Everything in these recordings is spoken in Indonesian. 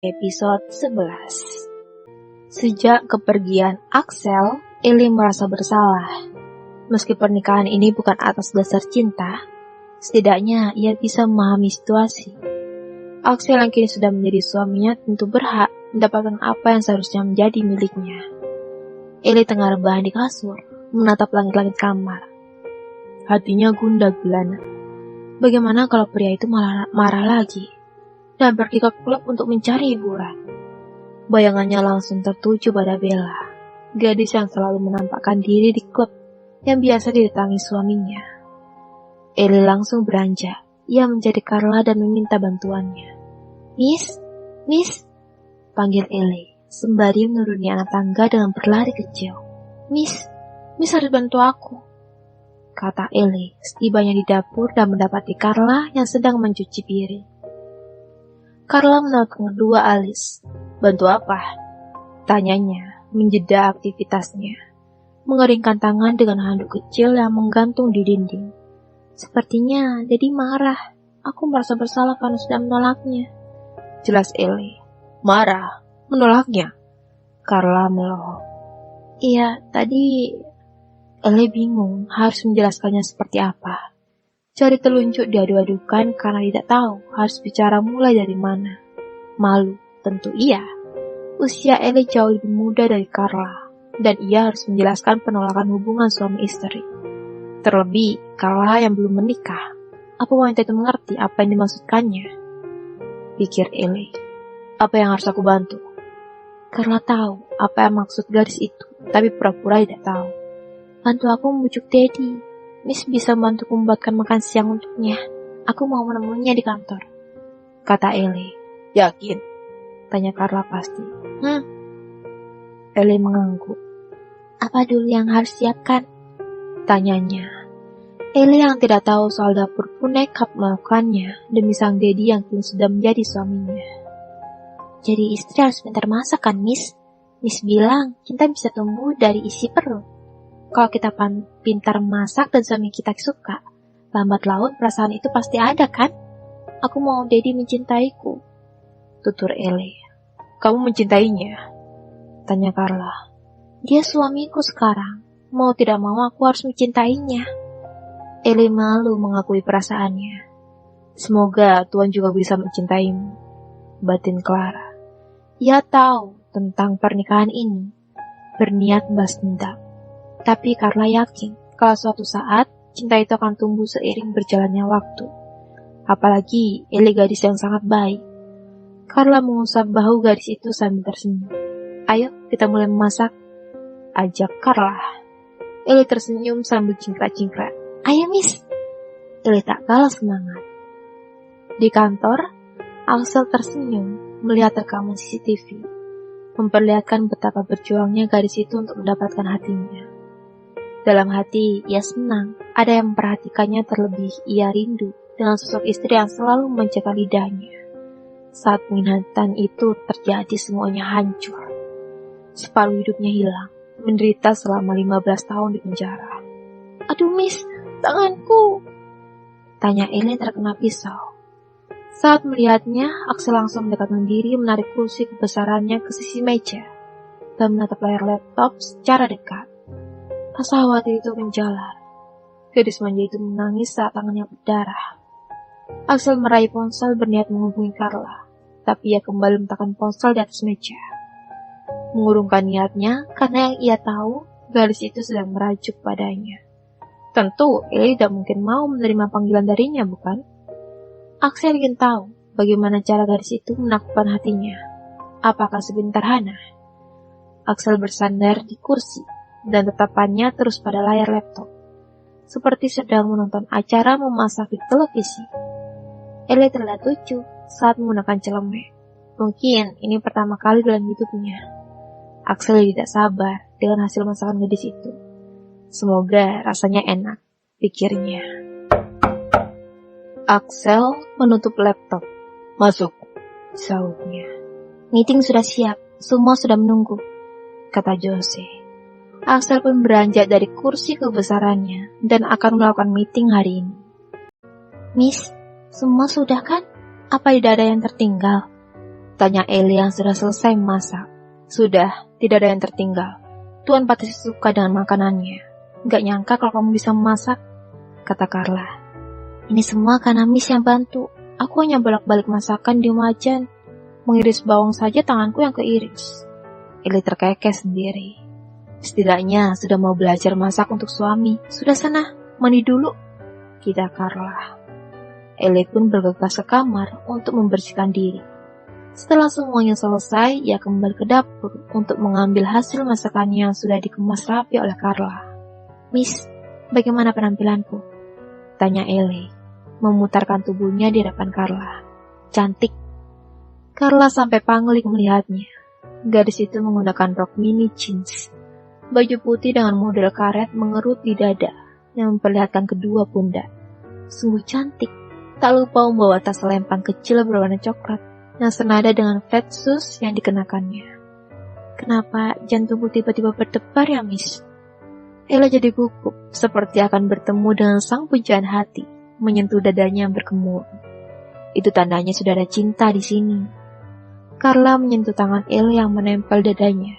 episode 11. Sejak kepergian Axel, Ellie merasa bersalah. Meski pernikahan ini bukan atas dasar cinta, setidaknya ia bisa memahami situasi. Axel yang kini sudah menjadi suaminya tentu berhak mendapatkan apa yang seharusnya menjadi miliknya. Ellie tengah rebahan di kasur, menatap langit-langit kamar. Hatinya gundah gulana. Bagaimana kalau pria itu malah marah lagi dan pergi ke klub untuk mencari hiburan? Bayangannya langsung tertuju pada Bella, gadis yang selalu menampakkan diri di klub yang biasa didatangi suaminya. Ellie langsung beranjak. Ia mencari Carla dan meminta bantuannya. Miss, panggil Ellie sembari menuruni anak tangga dengan berlari kecil. Miss harus bantu aku, kata Ellie setibanya di dapur dan mendapati Carla yang sedang mencuci piring. Carla menolak kedua alis. Bantu apa? Tanyanya, menjeda aktivitasnya. Mengeringkan tangan dengan handuk kecil yang menggantung di dinding. Sepertinya Daddy marah. Aku merasa bersalah karena sudah menolaknya, jelas Ellie. Marah? Menolaknya? Carla melohok. Iya, tadi... Ellie bingung harus menjelaskannya seperti apa. Jari telunjuk diadu-adukan karena tidak tahu harus bicara mulai dari mana. Malu, tentu iya. Usia Ellie jauh lebih muda dari Carla, dan ia harus menjelaskan penolakan hubungan suami istri. Terlebih, Carla yang belum menikah. Apa wanita itu mengerti apa yang dimaksudkannya? Pikir Ellie. Apa yang harus aku bantu? Carla tahu apa yang maksud gadis itu, tapi pura-pura tidak tahu. Bantu aku membujuk Daddy. Miss bisa membantuku membuatkan makan siang untuknya. Aku mau menemuinya di kantor, kata Ellie. Yakin? Tanya Carla pasti. Ellie mengangguk. Apa dulu yang harus siapkan? Tanyanya. Ellie yang tidak tahu soal dapur pun nekat melakukannya demi sang Daddy yang kini sudah menjadi suaminya. Jadi istri harus pintar masak kan, Miss? Miss bilang cinta bisa tumbuh dari isi perut. Kalau kita pintar masak dan suami kita suka, lambat laun perasaan itu pasti ada kan? Aku mau Daddy mencintaiku, tutur Ellie. Kamu mencintainya? Tanya Carla. Dia suamiku sekarang. Mau tidak mau aku harus mencintainya. Ellie malu mengakui perasaannya. Semoga Tuhan juga bisa mencintaimu, batin Clara. Ia tahu tentang pernikahan ini, berniat balas dendam. Tapi Carla yakin kalau suatu saat cinta itu akan tumbuh seiring berjalannya waktu. Apalagi Ellie gadis yang sangat baik. Carla mengusap bahu gadis itu sambil tersenyum. Ayo kita mulai memasak, ajak Carla. Ellie tersenyum sambil cingkrak-cingkrak. Ayo Miss. Ellie tak kalah semangat. Di kantor, Axel tersenyum melihat rekaman CCTV, memperlihatkan betapa berjuangnya gadis itu untuk mendapatkan hatinya. Dalam hati, ia senang ada yang memperhatikannya, terlebih ia rindu dengan sosok istri yang selalu memanjakan lidahnya. Saat pengkhianatan itu terjadi, semuanya hancur. Separuh hidupnya hilang, menderita selama 15 tahun di penjara. Aduh Miss, tanganku, tanya Ellie terkena pisau. Saat melihatnya, Axel langsung mendekatkan diri, menarik kursi kebesarannya ke sisi meja, dan menatap layar laptop secara dekat. Rasa khawatir itu menjalar. Gadis manja itu menangis saat tangannya berdarah. Axel meraih ponsel berniat menghubungi Carla, tapi ia kembali meletakkan ponsel di atas meja. Mengurungkan niatnya karena yang ia tahu gadis itu sedang merajuk padanya. Tentu Ellie tidak mungkin mau menerima panggilan darinya, bukan? Axel ingin tahu bagaimana cara gadis itu menaklukkan hatinya. Apakah sebentar hana? Axel bersandar di kursi dan tatapannya terus pada layar laptop, seperti sedang menonton acara memasak di televisi. Ellie terlihat lucu saat menggunakan celemek. Mungkin ini pertama kali dalam hidupnya. Axel tidak sabar dengan hasil masakan gadis itu. Semoga rasanya enak, pikirnya. Axel menutup laptop. Masuk, sahutnya. Meeting sudah siap, semua sudah menunggu, kata Jose. Axel pun beranjak dari kursi kebesarannya dan akan melakukan meeting hari ini. Miss, semua sudah kan? Apa tidak ada yang tertinggal? Tanya Ellie yang sudah selesai memasak. Sudah, tidak ada yang tertinggal. Tuan pasti suka dengan makanannya. Gak nyangka kalau kamu bisa memasak, kata Carla. Ini semua karena Miss yang bantu. Aku hanya bolak-balik masakan di wajan. Mengiris bawang saja tanganku yang keiris. Ellie terkekeh sendiri. Setidaknya sudah mau belajar masak untuk suami. Sudah sana, mandi dulu, kata Carla. Ellie pun bergegas ke kamar untuk membersihkan diri. Setelah semuanya selesai, ia kembali ke dapur untuk mengambil hasil masakannya yang sudah dikemas rapi oleh Carla. Miss, bagaimana penampilanku? Tanya Ellie, memutarkan tubuhnya di hadapan Carla. Cantik. Carla sampai pangling melihatnya. Gadis itu menggunakan rok mini jeans. Baju putih dengan model karet mengerut di dada yang memperlihatkan kedua pundak. Sungguh cantik. Tak lupa membawa tas selempang kecil berwarna coklat yang senada dengan flat shoes yang dikenakannya. Kenapa jantungku tiba-tiba berdebar ya, Miss? Ella jadi gugup, seperti akan bertemu dengan sang pujaan hati, menyentuh dadanya yang berkemur. Itu tandanya sudah ada cinta di sini. Carla menyentuh tangan Ella yang menempel dadanya.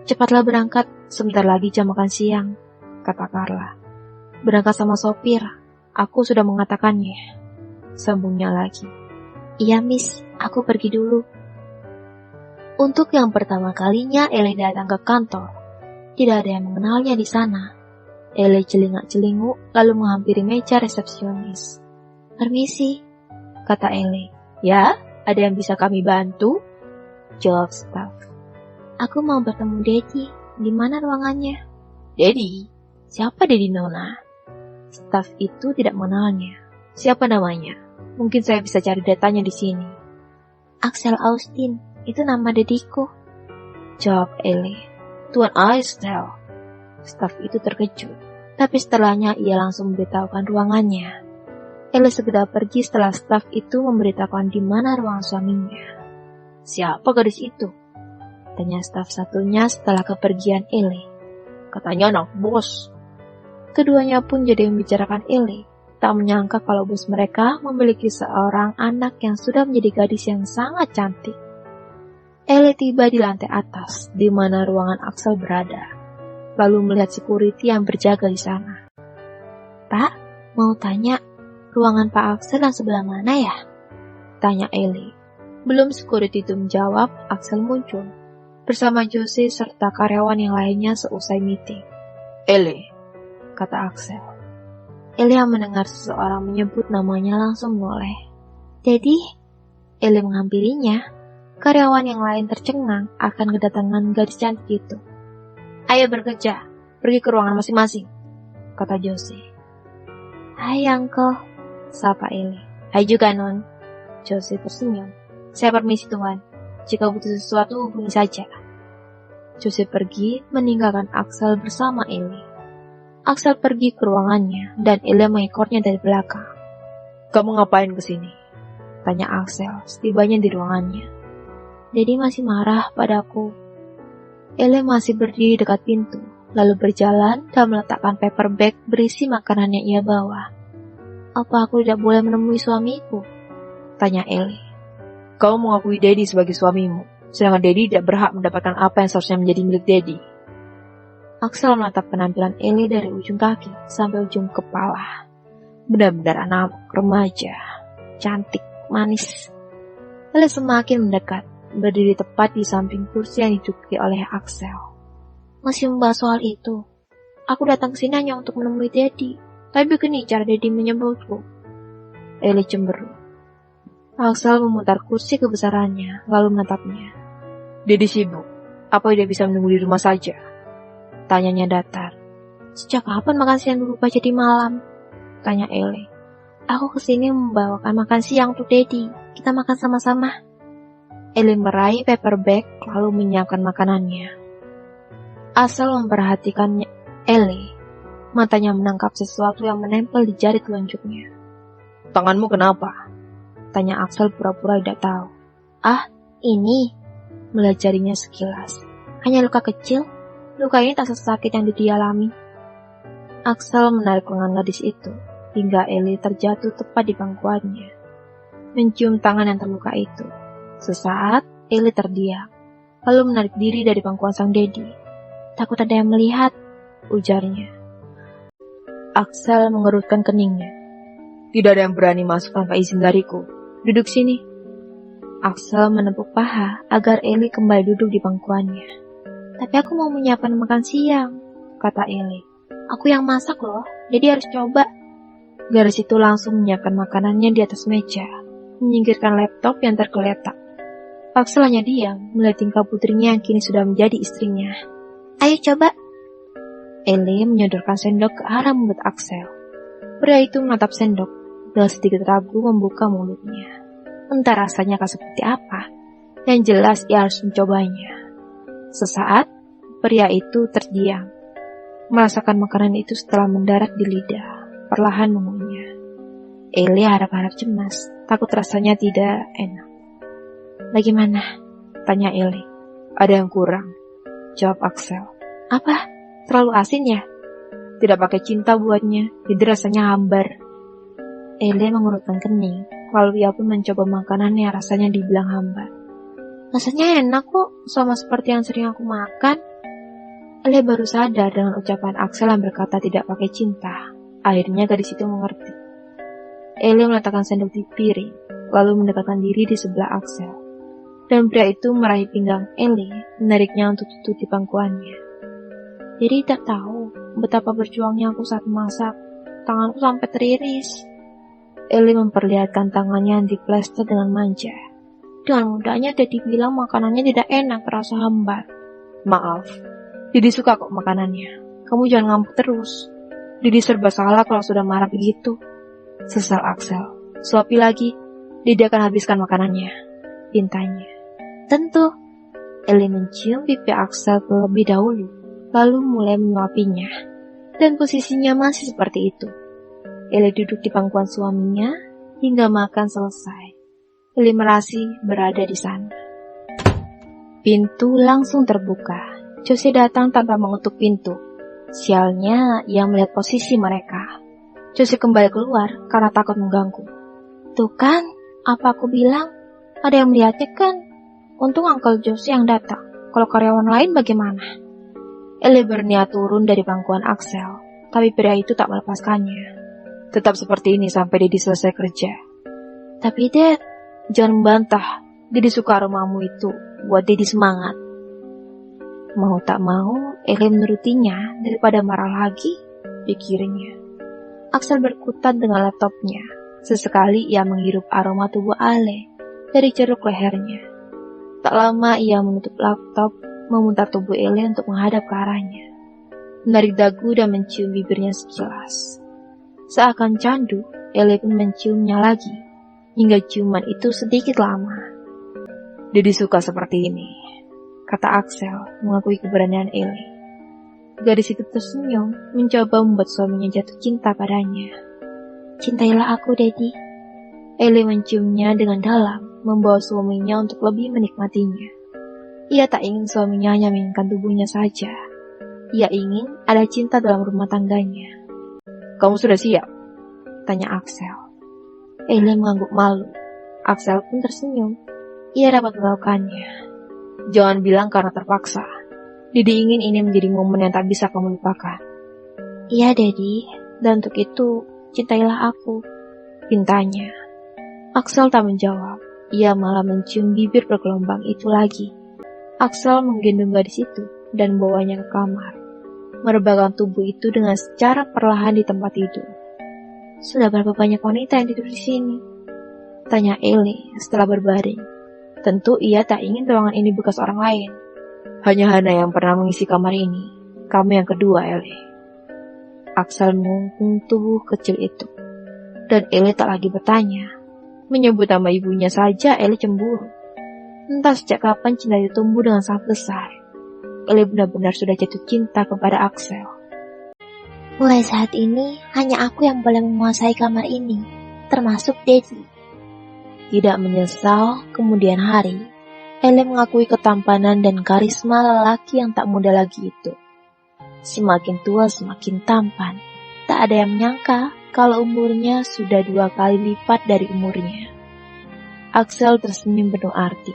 Cepatlah berangkat, sebentar lagi jam makan siang, kata Carla. Berangkat sama sopir, aku sudah mengatakannya. Sambungnya lagi. Iya, Miss, aku pergi dulu. Untuk yang pertama kalinya Ellie datang ke kantor. Tidak ada yang mengenalnya di sana. Ellie celingak-celinguk lalu menghampiri meja resepsionis. Permisi, kata Ellie. Ya, ada yang bisa kami bantu? Jawab staf. Aku mau bertemu Daddy. Di mana ruangannya? Daddy? Siapa Daddy Nona? Staf itu tidak mengenalnya. Siapa namanya? Mungkin saya bisa cari datanya di sini. Axel Austin, itu nama dediku, jawab Ellie. Tuan Axel. Staf itu terkejut, tapi setelahnya ia langsung memberitahukan ruangannya. Ellie segera pergi setelah staf itu memberitahukan di mana ruang suaminya. Siapa gadis itu? Tanya staf satunya setelah kepergian Ellie. Katanya anak bos. Keduanya pun jadi membicarakan Ellie. Tak menyangka kalau bos mereka memiliki seorang anak yang sudah menjadi gadis yang sangat cantik. Ellie tiba di lantai atas, di mana ruangan Axel berada, lalu melihat security yang berjaga di sana. Pak, mau tanya, ruangan Pak Axel yang sebelah mana ya? Tanya Ellie. Belum security itu menjawab, Axel muncul, bersama Josie serta karyawan yang lainnya seusai meeting. Ellie, kata Axel. Ellie yang mendengar seseorang menyebut namanya langsung menoleh. Daddy, Ellie menghampirinya. Karyawan yang lain tercengang akan kedatangan gadis cantik itu. Ayo bekerja, pergi ke ruangan masing-masing, kata Josie. Hai Uncle, sapa Ellie. Hai juga Non. Josie tersenyum. Saya permisi Tuan, jika butuh sesuatu hubungi saja. Josie pergi meninggalkan Axel bersama Ellie. Axel pergi ke ruangannya dan Ellie mengekornya dari belakang. Kamu ngapain kesini? Tanya Axel setibanya di ruangannya. Daddy masih marah padaku. Ellie masih berdiri dekat pintu, lalu berjalan dan meletakkan paper bag berisi makanan yang ia bawa. Apa aku tidak boleh menemui suamiku? Tanya Ellie. Kau mengakui Daddy sebagai suamimu, sedangkan Daddy tidak berhak mendapatkan apa yang seharusnya menjadi milik Daddy. Axel menatap penampilan Ellie dari ujung kaki sampai ujung kepala. Benar-benar anak remaja, cantik, manis. Ellie semakin mendekat, berdiri tepat di samping kursi yang diduduki oleh Axel. Masih membahas soal itu. Aku datang ke sini hanya untuk menemui Daddy, tapi begini cara Daddy menyebutku. Ellie cemberut. Axel memutar kursi kebesarannya, lalu menatapnya. Daddy sibuk. Apa tidak bisa menunggu di rumah saja? Tanyanya datar. Sejak kapan makan siang berubah jadi malam? Tanya Ellie. Aku kesini membawakan makan siang untuk Daddy. Kita makan sama-sama. Ellie meraih paper bag lalu menyiapkan makanannya. Asal memperhatikan Ellie, matanya menangkap sesuatu yang menempel di jari telunjuknya. Tanganmu kenapa? Tanya Axel pura-pura tidak tahu. Ah, ini. Melihat jarinya sekilas. Hanya luka kecil. Luka ini tak sesakit yang dialami. Axel menarik lengan gadis itu, hingga Ellie terjatuh tepat di pangkuannya. Mencium tangan yang terluka itu. Sesaat, Ellie terdiam, lalu menarik diri dari pangkuan sang Dedi. Takut ada yang melihat, ujarnya. Axel mengerutkan keningnya. Tidak ada yang berani masuk tanpa izin dariku. Duduk sini. Axel menepuk paha agar Ellie kembali duduk di pangkuannya. Tapi aku mau menyiapkan makan siang, kata Ellie. Aku yang masak loh, jadi harus coba. Gadis itu langsung menyiapkan makanannya di atas meja, menyingkirkan laptop yang tergeletak. Axel hanya diam melihat tingkah putrinya yang kini sudah menjadi istrinya. Ayo coba. Ellie menyodorkan sendok ke arah mulut Axel. Pria itu menatap sendok, dengan sedikit ragu membuka mulutnya. Entah rasanya akan seperti apa, yang jelas ia harus mencobanya. Sesaat, pria itu terdiam, merasakan makanan itu setelah mendarat di lidah, perlahan mengunyah. Ellie harap-harap cemas, takut rasanya tidak enak. Bagaimana? Tanya Ellie. Ada yang kurang, jawab Axel. Apa? Terlalu asin ya? Tidak pakai cinta buatnya, jadi rasanya hambar. Ellie mengurutkan kening, lalu ia pun mencoba makanan yang rasanya dibilang hambar. Rasanya enak kok, sama seperti yang sering aku makan. Ellie baru sadar dengan ucapan Axel yang berkata tidak pakai cinta. Akhirnya gadis itu mengerti. Ellie meletakkan sendok di piring, lalu mendekatkan diri di sebelah Axel. Dan pria itu meraih pinggang Ellie, menariknya untuk duduk di pangkuannya. Jadi tak tahu betapa berjuangnya aku saat masak. Tanganku sampai teriris. Ellie memperlihatkan tangannya yang diplester dengan manja. Dengan mudahnya Dedi bilang makanannya tidak enak, terasa hambar. Maaf, Didi suka kok makanannya. Kamu jangan ngambek terus. Didi serba salah kalau sudah marah begitu. Sesal Axel. Suapi lagi, Didi akan habiskan makanannya, pintanya. Tentu. Ellie mencium pipi Axel terlebih dahulu, lalu mulai menyuapinya. Dan posisinya masih seperti itu. Ellie duduk di pangkuan suaminya hingga makan selesai. Ellie merasa berada di sana. Pintu langsung terbuka. Josie datang tanpa mengetuk pintu. Sialnya, ia melihat posisi mereka. Josie kembali keluar karena takut mengganggu. Tuh kan, apa aku bilang? Ada yang melihatnya kan? Untung Uncle Josie yang datang. Kalau karyawan lain bagaimana? Ellie berniat turun dari pangkuan Axel, tapi pria itu tak melepaskannya. Tetap seperti ini sampai Dedi selesai kerja. Tapi Dad, jangan membantah. Dedi suka aromamu itu, buat Dedi semangat. Mau tak mau, Ellie menurutinya daripada marah lagi, pikirnya. Axel berkutat dengan laptopnya. Sesekali ia menghirup aroma tubuh Ale dari ceruk lehernya. Tak lama ia menutup laptop, memutar tubuh Ellie untuk menghadap ke arahnya. Menarik dagu dan mencium bibirnya sekilas. Seakan candu, Ellie pun menciumnya lagi, hingga ciuman itu sedikit lama. Dedi suka seperti ini, kata Axel mengakui keberanian Ellie. Gadis itu tersenyum, mencoba membuat suaminya jatuh cinta padanya. Cintailah aku, Dedi. Ellie menciumnya dengan dalam, membawa suaminya untuk lebih menikmatinya. Ia tak ingin suaminya hanya menginginkan tubuhnya saja. Ia ingin ada cinta dalam rumah tangganya. Kamu sudah siap? Tanya Axel. Ellie mengangguk malu. Axel pun tersenyum. Ia dapat melakukannya. Jangan bilang karena terpaksa. Didi ingin ini menjadi momen yang tak bisa kamu lupakan. Iya, Daddy. Dan untuk itu, cintailah aku, pintanya. Axel tak menjawab. Ia malah mencium bibir bergelombang itu lagi. Axel menggendong gadis itu dan membawanya ke kamar, merebahkan tubuh itu dengan secara perlahan di tempat tidur. Sudah berapa banyak wanita yang tidur di sini? Tanya Ellie setelah berbaring. Tentu ia tak ingin ruangan ini bekas orang lain. Hanya Hana yang pernah mengisi kamar ini. Kamu yang kedua, Ellie. Axel mengungkung tubuh kecil itu. Dan Ellie tak lagi bertanya. Menyebut nama ibunya saja Ellie cemburu. Entah sejak kapan cinta itu tumbuh dengan sangat besar. Ellie benar-benar sudah jatuh cinta kepada Axel. Mulai saat ini, hanya aku yang boleh menguasai kamar ini, termasuk Daddy. Tidak menyesal, kemudian hari, Ellie mengakui ketampanan dan karisma lelaki yang tak muda lagi itu. Semakin tua semakin tampan. Tak ada yang menyangka kalau umurnya sudah 2 kali lipat dari umurnya. Axel tersenyum penuh arti.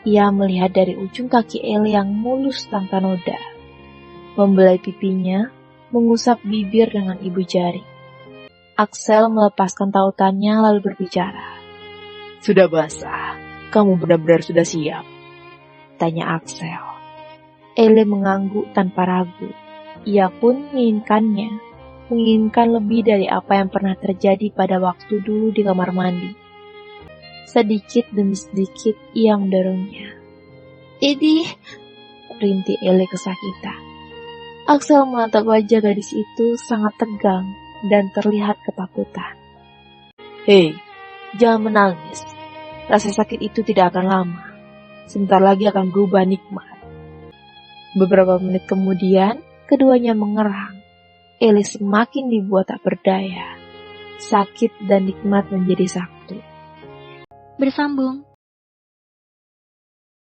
Ia melihat dari ujung kaki Ellie yang mulus tanpa noda, membelai pipinya, mengusap bibir dengan ibu jari. Axel melepaskan tautannya lalu berbicara. Sudah basah, kamu benar-benar sudah siap? Tanya Axel. Ellie mengangguk tanpa ragu. Ia pun menginginkan lebih dari apa yang pernah terjadi pada waktu dulu di kamar mandi. Sedikit demi sedikit ia mendorongnya. "Idih," rintih Ellie kesakitan. Axel menatap wajah gadis itu sangat tegang dan terlihat ketakutan. Hei, jangan menangis. Rasa sakit itu tidak akan lama. Sebentar lagi akan berubah nikmat. Beberapa menit kemudian, keduanya mengerang. Ellie semakin dibuat tak berdaya. Sakit dan nikmat menjadi satu. Bersambung